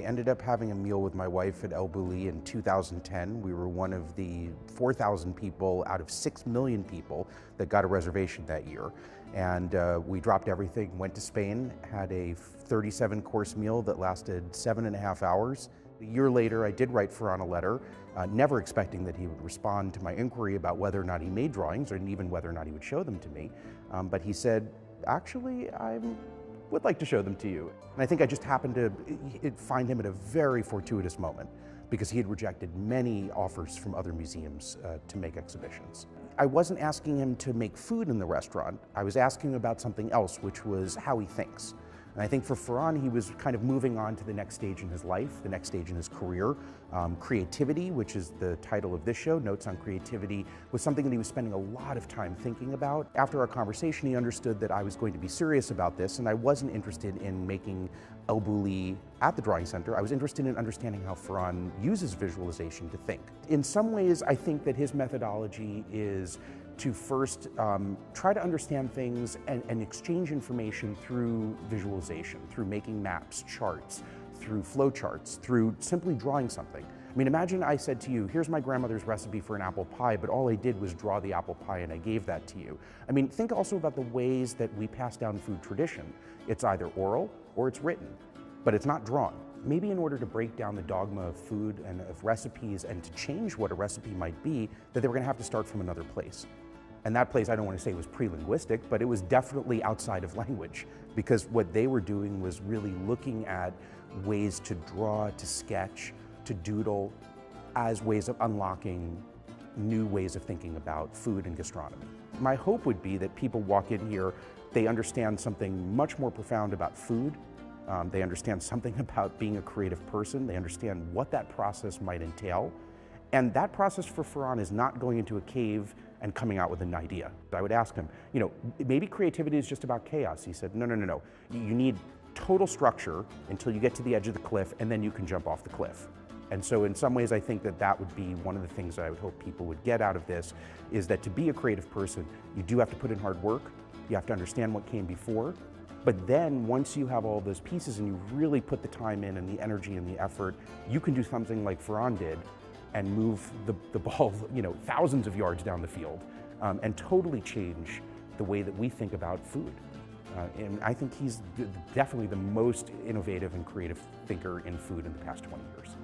ended up having a meal with my wife at El Bulli in 2010. We were one of the 4,000 people out of 6 million people that got a reservation that year. And we dropped everything, went to Spain, had a 37-course meal that lasted 7.5 hours. A year later, I did write Ferran a letter, never expecting that he would respond to my inquiry about whether or not he made drawings, or even whether or not he would show them to me. But he said, actually, I would like to show them to you. And I think I just happened to find him at a very fortuitous moment, because he had rejected many offers from other museums to make exhibitions. I wasn't asking him to make food in the restaurant. I was asking him about something else, which was how he thinks. And I think for Ferran, he was kind of moving on to the next stage in his life, the next stage in his career. Creativity, which is the title of this show, Notes on Creativity, was something that he was spending a lot of time thinking about. After our conversation, he understood that I was going to be serious about this, and I wasn't interested in making El Bulli at the Drawing Center. I was interested in understanding how Ferran uses visualization to think. In some ways, I think that his methodology is to first try to understand things and exchange information through visualization, through making maps, charts, through flow charts, through simply drawing something. I mean, imagine I said to you, here's my grandmother's recipe for an apple pie, but all I did was draw the apple pie and I gave that to you. I mean, think also about the ways that we pass down food tradition. It's either oral or it's written, but it's not drawn. Maybe in order to break down the dogma of food and of recipes and to change what a recipe might be, that they were gonna have to start from another place. And that place, I don't want to say was pre-linguistic, but it was definitely outside of language, because what they were doing was really looking at ways to draw, to sketch, to doodle as ways of unlocking new ways of thinking about food and gastronomy. My hope would be that people walk in here, they understand something much more profound about food, they understand something about being a creative person, they understand what that process might entail. And that process for Ferran is not going into a cave and coming out with an idea. I would ask him, you know, maybe creativity is just about chaos. He said, no, no, no, no. You need total structure until you get to the edge of the cliff, and then you can jump off the cliff. And so in some ways, I think that that would be one of the things that I would hope people would get out of this, is that to be a creative person, you do have to put in hard work. You have to understand what came before. But then once you have all those pieces and you really put the time in and the energy and the effort, you can do something like Ferran did, and move the ball, you know, thousands of yards down the field, and totally change the way that we think about food. And I think he's definitely the most innovative and creative thinker in food in the past 20 years.